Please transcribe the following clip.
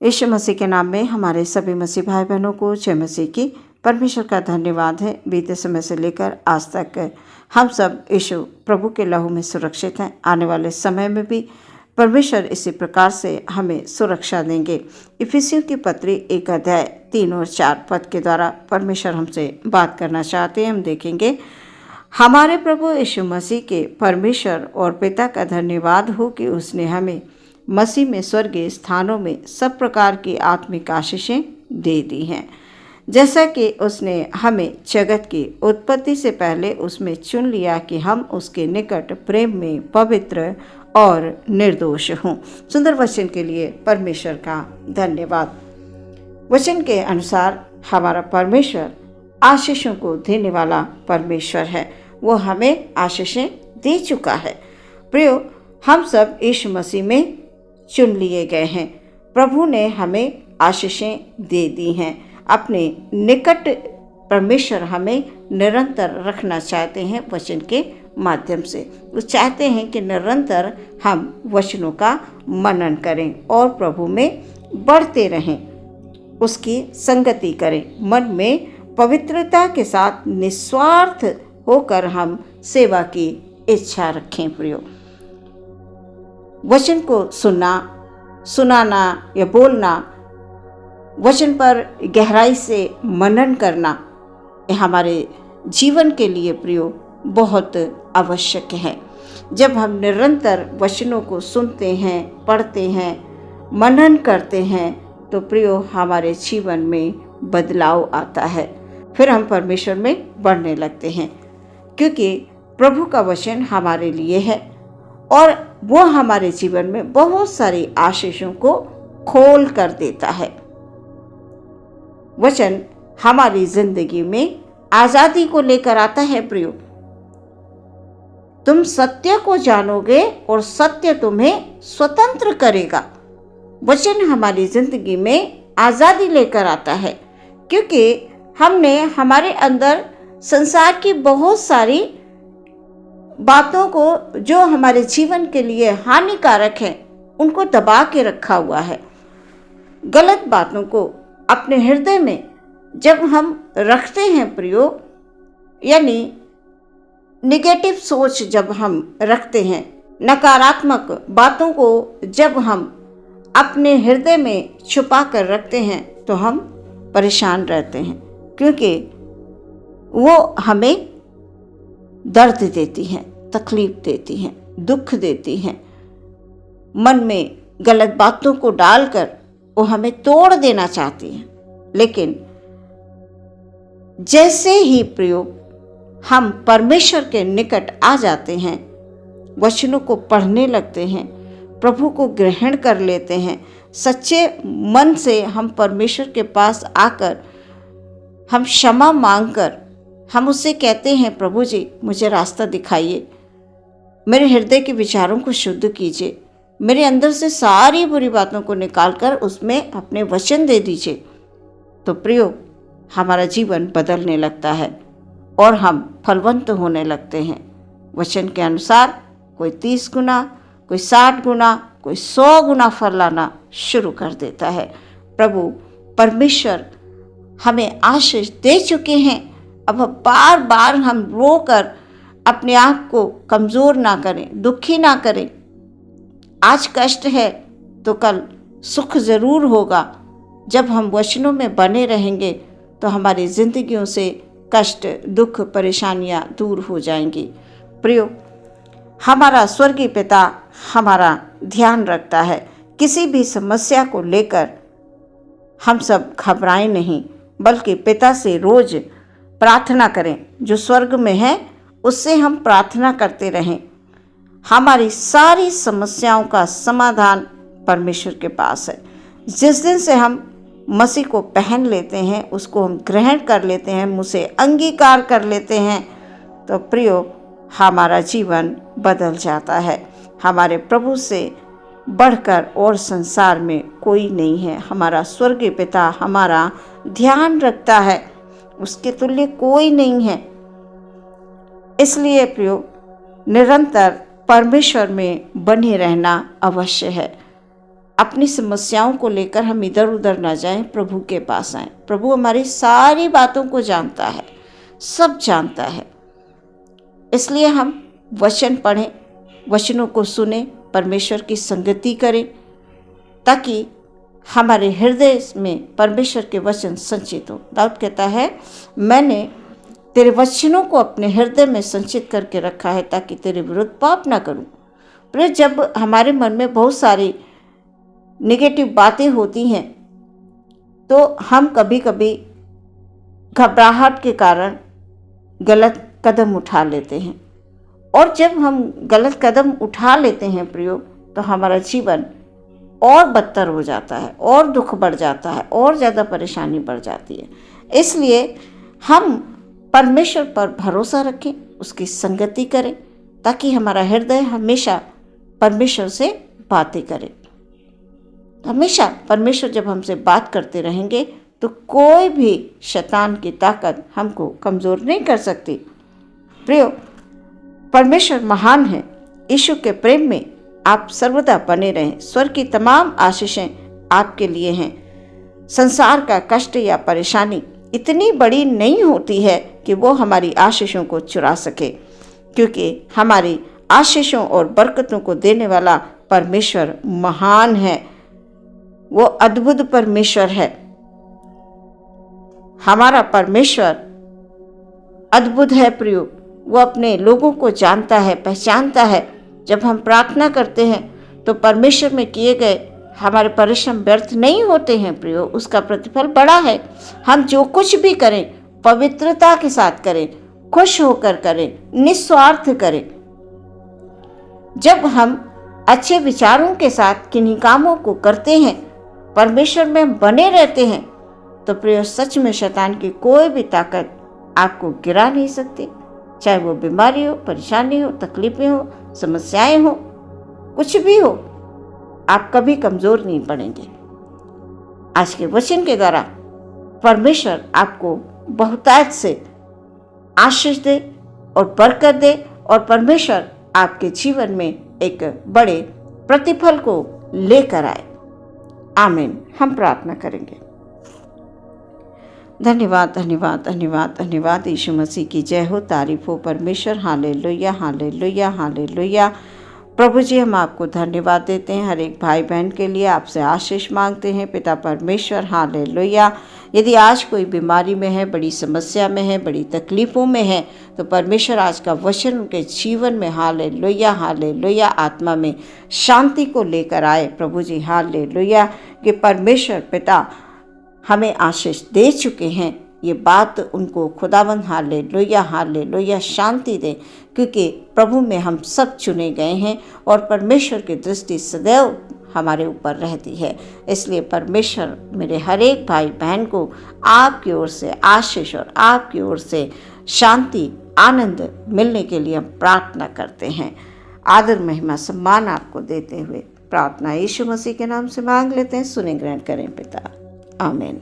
यीशु मसीह के नाम में हमारे सभी मसीह भाई बहनों को जय मसीह की। परमेश्वर का धन्यवाद है। बीते समय से लेकर आज तक हम सब यीशु प्रभु के लहू में सुरक्षित हैं। आने वाले समय में भी परमेश्वर इसी प्रकार से हमें सुरक्षा देंगे। इफिसियों की पत्री 1 अध्याय 3 और 4 पद के द्वारा परमेश्वर हमसे बात करना चाहते हैं। हम देखेंगे, हमारे प्रभु यीशु मसीह के परमेश्वर और पिता का धन्यवाद हो कि उसने हमें मसीह में स्वर्गीय स्थानों में सब प्रकार की आत्मिक आशीषें दे दी हैं, जैसा कि उसने हमें जगत की उत्पत्ति से पहले उसमें चुन लिया कि हम उसके निकट प्रेम में पवित्र और निर्दोष हों। सुंदर वचन के लिए परमेश्वर का धन्यवाद। वचन के अनुसार हमारा परमेश्वर आशीषों को देने वाला परमेश्वर है। वो हमें आशीषें दे चुका है। प्रियो, हम सब यीशु मसीह में चुन लिए गए हैं। प्रभु ने हमें आशीषें दे दी हैं। अपने निकट परमेश्वर हमें निरंतर रखना चाहते हैं वचन के माध्यम से। वो चाहते हैं कि निरंतर हम वचनों का मनन करें और प्रभु में बढ़ते रहें, उसकी संगति करें, मन में पवित्रता के साथ निस्वार्थ होकर हम सेवा की इच्छा रखें। प्रियो, वचन को सुनना, सुनाना या बोलना, वचन पर गहराई से मनन करना, ये हमारे जीवन के लिए प्रियो बहुत आवश्यक है। जब हम निरंतर वचनों को सुनते हैं, पढ़ते हैं, मनन करते हैं, तो प्रियो हमारे जीवन में बदलाव आता है। फिर हम परमेश्वर में बढ़ने लगते हैं, क्योंकि प्रभु का वचन हमारे लिए है और वो हमारे जीवन में बहुत सारी आशीषों को खोल कर देता है। वचन हमारी जिंदगी में आजादी को लेकर आता है। प्रियो, तुम सत्य को जानोगे और सत्य तुम्हें स्वतंत्र करेगा। वचन हमारी जिंदगी में आजादी लेकर आता है, क्योंकि हमने हमारे अंदर संसार की बहुत सारी बातों को, जो हमारे जीवन के लिए हानिकारक हैं, उनको दबा के रखा हुआ है। गलत बातों को अपने हृदय में जब हम रखते हैं प्रियो, यानी निगेटिव सोच जब हम रखते हैं, नकारात्मक बातों को जब हम अपने हृदय में छुपा कर रखते हैं, तो हम परेशान रहते हैं, क्योंकि वो हमें दर्द देती हैं, तकलीफ देती हैं, दुख देती हैं। मन में गलत बातों को डालकर वो हमें तोड़ देना चाहती हैं। लेकिन जैसे ही प्रियो हम परमेश्वर के निकट आ जाते हैं, वचनों को पढ़ने लगते हैं, प्रभु को ग्रहण कर लेते हैं, सच्चे मन से हम परमेश्वर के पास आकर हम क्षमा मांगकर हम उससे कहते हैं, प्रभु जी मुझे रास्ता दिखाइए, मेरे हृदय के विचारों को शुद्ध कीजिए, मेरे अंदर से सारी बुरी बातों को निकालकर उसमें अपने वचन दे दीजिए। तो प्रियो, हमारा जीवन बदलने लगता है और हम फलवंत होने लगते हैं। वचन के अनुसार कोई 30 गुना, कोई 60 गुना, कोई 100 गुना फल लाना शुरू कर देता है। प्रभु परमेश्वर हमें आशीष दे चुके हैं। अब बार बार हम रोकर अपने आप को कमज़ोर ना करें, दुखी ना करें। आज कष्ट है तो कल सुख ज़रूर होगा। जब हम वचनों में बने रहेंगे तो हमारी जिंदगियों से कष्ट, दुख, परेशानियां दूर हो जाएंगी। प्रियो, हमारा स्वर्गीय पिता हमारा ध्यान रखता है। किसी भी समस्या को लेकर हम सब घबराएं नहीं, बल्कि पिता से रोज प्रार्थना करें। जो स्वर्ग में है उससे हम प्रार्थना करते रहें। हमारी सारी समस्याओं का समाधान परमेश्वर के पास है। जिस दिन से हम मसीह को पहन लेते हैं, उसको हम ग्रहण कर लेते हैं, मुझसे अंगीकार कर लेते हैं, तो प्रियो हमारा जीवन बदल जाता है। हमारे प्रभु से बढ़कर और संसार में कोई नहीं है। हमारा स्वर्गीय पिता हमारा ध्यान रखता है, उसके तुल्य कोई नहीं है। इसलिए प्रियो, निरंतर परमेश्वर में बने रहना अवश्य है। अपनी समस्याओं को लेकर हम इधर उधर ना जाएं, प्रभु के पास आएं। प्रभु हमारी सारी बातों को जानता है, सब जानता है। इसलिए हम वचन पढ़ें, वचनों को सुने, परमेश्वर की संगति करें, ताकि हमारे हृदय में परमेश्वर के वचन संचित हो। दाऊद कहता है, मैंने तेरे वचनों को अपने हृदय में संचित करके रखा है ताकि तेरे विरुद्ध पाप ना करूं। पर जब हमारे मन में बहुत सारी नेगेटिव बातें होती हैं तो हम कभी कभी घबराहट के कारण गलत कदम उठा लेते हैं, और जब हम गलत कदम उठा लेते हैं प्रियो, तो हमारा जीवन और बदतर हो जाता है, और दुख बढ़ जाता है, और ज़्यादा परेशानी बढ़ जाती है। इसलिए हम परमेश्वर पर भरोसा रखें, उसकी संगति करें, ताकि हमारा हृदय हमेशा परमेश्वर से बातें करे। हमेशा परमेश्वर जब हमसे बात करते रहेंगे तो कोई भी शैतान की ताकत हमको कमज़ोर नहीं कर सकती। प्रियो, परमेश्वर महान है। यीशु के प्रेम में आप सर्वदा बने रहें। स्वर्ग की तमाम आशीषें आपके लिए हैं। संसार का कष्ट या परेशानी इतनी बड़ी नहीं होती है कि वो हमारी आशीषों को चुरा सके, क्योंकि हमारी आशीषों और बरकतों को देने वाला परमेश्वर महान है। वो अद्भुत परमेश्वर है। हमारा परमेश्वर अद्भुत है प्रियो। वो अपने लोगों को जानता है, पहचानता है। जब हम प्रार्थना करते हैं तो परमेश्वर में किए गए हमारे परिश्रम व्यर्थ नहीं होते हैं प्रियो, उसका प्रतिफल बड़ा है। हम जो कुछ भी करें पवित्रता के साथ करें, खुश होकर करें, निस्वार्थ करें। जब हम अच्छे विचारों के साथ किन्हीं कामों को करते हैं, परमेश्वर में बने रहते हैं, तो प्रियो सच में शैतान की कोई भी ताकत आपको गिरा नहीं सकती। चाहे वो बीमारी हो, परेशानी हो, तकलीफें हो, समस्याएं हो, कुछ भी हो, आप कभी कमज़ोर नहीं पड़ेंगे। आज के वचन के द्वारा परमेश्वर आपको बहुतायत से आशीष दे और बरकत दे, और परमेश्वर आपके जीवन में एक बड़े प्रतिफल को लेकर आए। आमीन। हम प्रार्थना करेंगे। धन्यवाद, धन्यवाद, धन्यवाद, धन्यवाद। यीशु मसीह की जय हो, तारीफ हो परमेश्वर। Hallelujah, hallelujah, hallelujah. प्रभु जी, हम आपको धन्यवाद देते हैं हर एक भाई बहन के लिए, आपसे आशीष मांगते हैं पिता परमेश्वर। हालेलुया। यदि आज कोई बीमारी में है, बड़ी समस्या में है, बड़ी तकलीफ़ों में है, तो परमेश्वर आज का वचन उनके जीवन में हालेलुया, हालेलुया, आत्मा में शांति को लेकर आए। प्रभु जी हालेलुया, कि परमेश्वर पिता हमें आशीष दे चुके हैं। ये बात उनको खुदावंद हालेलुया, हालेलुया शांति दे, क्योंकि प्रभु में हम सब चुने गए हैं और परमेश्वर की दृष्टि सदैव हमारे ऊपर रहती है। इसलिए परमेश्वर मेरे हर एक भाई बहन को आपकी ओर से आशीष और आपकी ओर से शांति, आनंद मिलने के लिए हम प्रार्थना करते हैं। आदर, महिमा, सम्मान आपको देते हुए प्रार्थना यीशु मसीह के नाम से मांग लेते हैं। सुने ग्रहण करें पिता। आमीन।